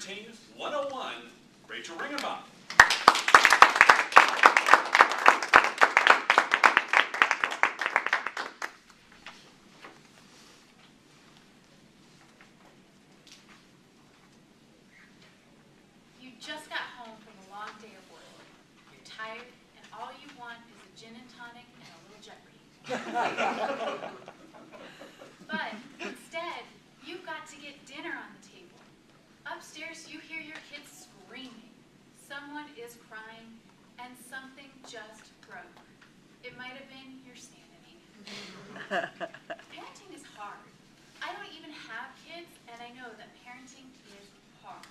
Parenting 101, Rachel Ringenbach. You just got home from a long day of work. You're tired, and all you want is a gin and tonic and a little Jeopardy. But instead, you've got to get dinner on the table. Upstairs, you hear your kids screaming. Someone is crying, and something just broke. It might have been your sanity. Parenting is hard. I don't even have kids, and I know that parenting is hard.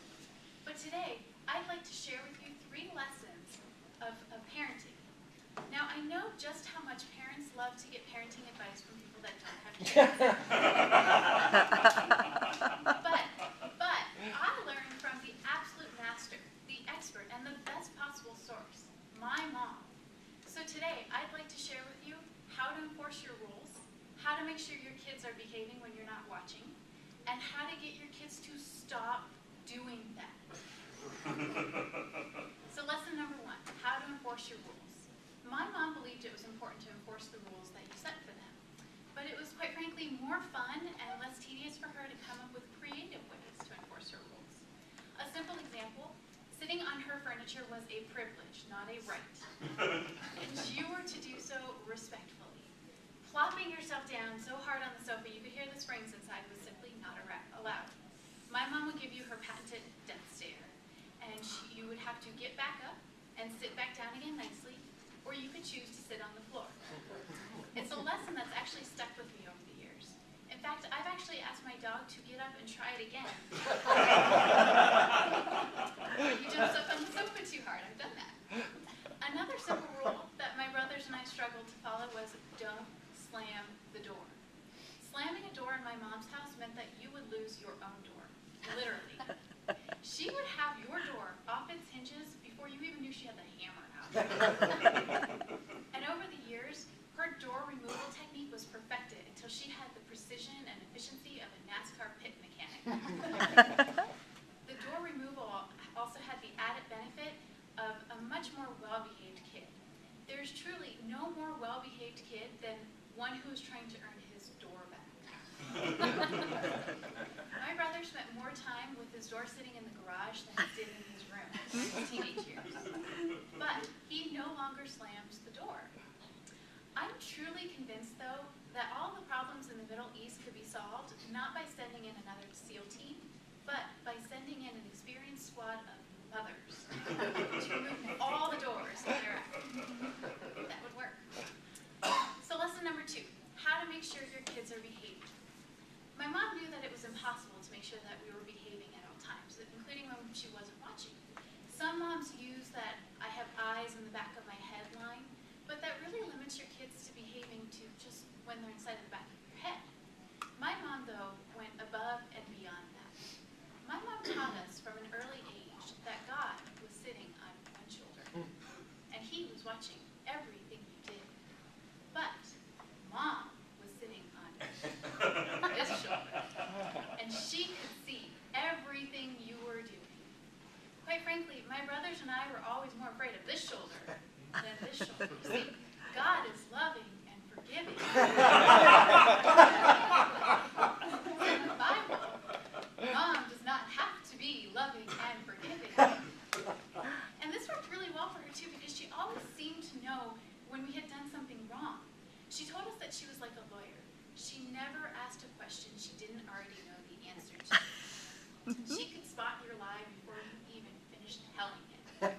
But today, I'd like to share with you 3 lessons of parenting. Now, I know just how much parents love to get parenting advice from people that don't have kids. but I learned from the absolute master, the expert, and the best possible source, my mom. So today, I'd like to share with you how to enforce your rules, how to make sure your kids are behaving when you're not watching, and how to get your kids to stop doing that. So lesson number 1, how to enforce your rules. My mom believed it was important to enforce the rules that you set for them. But it was, quite frankly, more fun and less tedious for her to come up with creative ways to enforce her rules. A simple example, sitting on her furniture was a privilege, not a right. And you were to do so respectfully. Plopping yourself down so hard on the sofa you could hear the springs inside was simply not allowed. My mom would give you her patented death stare, and you would have to get back up and sit back down again nicely, or you could choose to sit on the floor. It's a lesson that's actually stuck with me over the years. In fact, I've actually asked my dog to get up and try it again. He jumps up on the sofa too hard. I've done that. Another simple rule that my brothers and I struggled to follow was don't slam the door. Slamming a door in my mom's house meant that you would lose your own door, literally. She would have your door off its hinges before you even knew she had the hammer out. And over the years, her door removal technique was perfected until she had the precision and efficiency of a NASCAR pit mechanic. The door removal also had the added benefit of a much more well-behaved kid. There's truly no more well-behaved kid than one who's trying to earn his door back. My brother spent more time with his door sitting in the garage than he did in his room in his teenage years. But he no longer slams the door. I'm truly convinced, though, that all the problems in the Middle East could be solved not by sending in another SEAL team, but by sending in an experienced squad of mothers to remove all the doors in Iraq. That would work. So lesson number 2, how to make sure your kids are behaved. My mom knew that it was impossible to make sure that we were behaving at all times, including when she wasn't watching. Some moms use that I have eyes in the back of my head line, but that really limits your kids to behaving to just when they're inside of the back of your head. My mom, though, went above and beyond that. My mom taught us from an early age that God was sitting on one shoulder, and he was watching everything you did. But Mom was sitting on this shoulder, and she could see everything you were doing. Quite frankly, my brothers and I were always more afraid of this shoulder than this shoulder. See, God is loving and forgiving. In the Bible, Mom does not have to be loving and forgiving. And this worked really well for her, too, because she always seemed to know when we had done something wrong. She told us that she was like a lawyer. She never asked a question she didn't already know the answer to. She could spot your lie before you even finished telling it.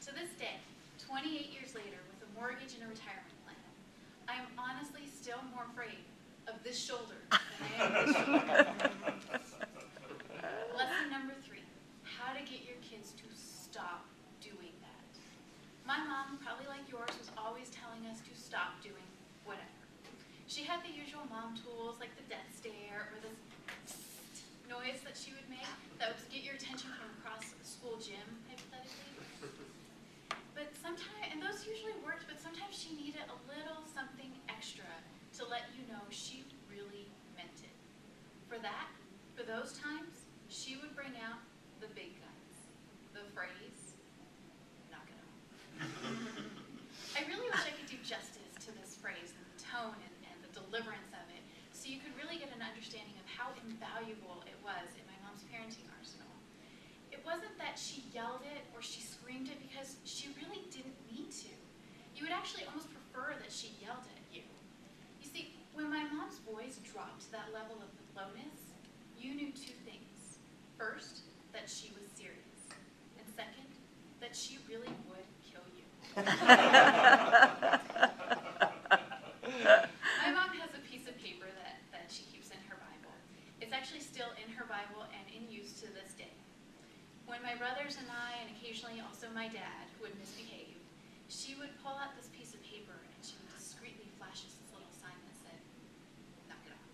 To this day, 28 years later, with a mortgage and a retirement plan, I am honestly still more afraid of this shoulder than I am of this shoulder. Lesson number 3, how to get your kids to stop doing that. My mom, probably like yours, was always telling us to stop doing whatever. She had the usual mom tools like the death stare or the noise that she would make that would get your attention from across the school gym, hypothetically. But sometimes, and those usually worked, but sometimes she needed a little something extra to let you know she really meant it. For that, for those times, she would bring out the big gun. phrase, knock it off. I really wish I could do justice to this phrase and the tone and the deliverance of it, so you could really get an understanding of how invaluable it was in my mom's parenting arsenal. It wasn't that she yelled it or she screamed it because she really didn't need to. You would actually almost prefer that she yelled at you. You see, when my mom's voice dropped to that level of lowness, you knew two things. First, that she was serious. And second, that she really would kill you. My mom has a piece of paper that she keeps in her Bible. It's actually still in her Bible and in use to this day. When my brothers and I, and occasionally also my dad, would misbehave, she would pull out this piece of paper and she would discreetly flash us this little sign that said, knock it off.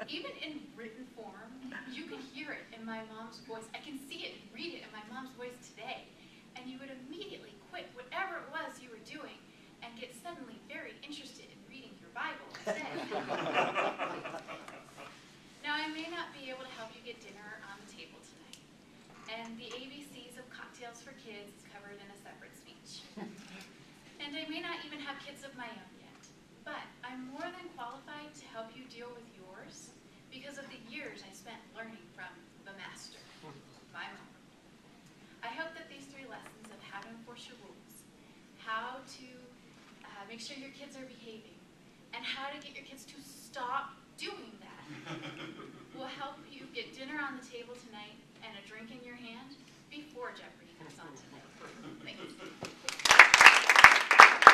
Even in written form, you could hear it in my mom's voice. I can see it and read it in my mom's voice today. And you would immediately quit whatever it was you were doing and get suddenly very interested in reading your Bible instead. Now, I may not be able to help you get dinner on the table tonight. And the ABCs of cocktails for kids is covered in a separate speech. And I may not even have kids of my own yet. But I'm more than qualified to help you deal with yours because of the years I spent learning from the master, my mom. I hope that these 3 lessons of how to enforce your rules, how to make sure your kids are behaving, and how to get your kids to stop doing that will help you get dinner on the table tonight and a drink in your hand before Jeopardy comes on tonight. Thanks.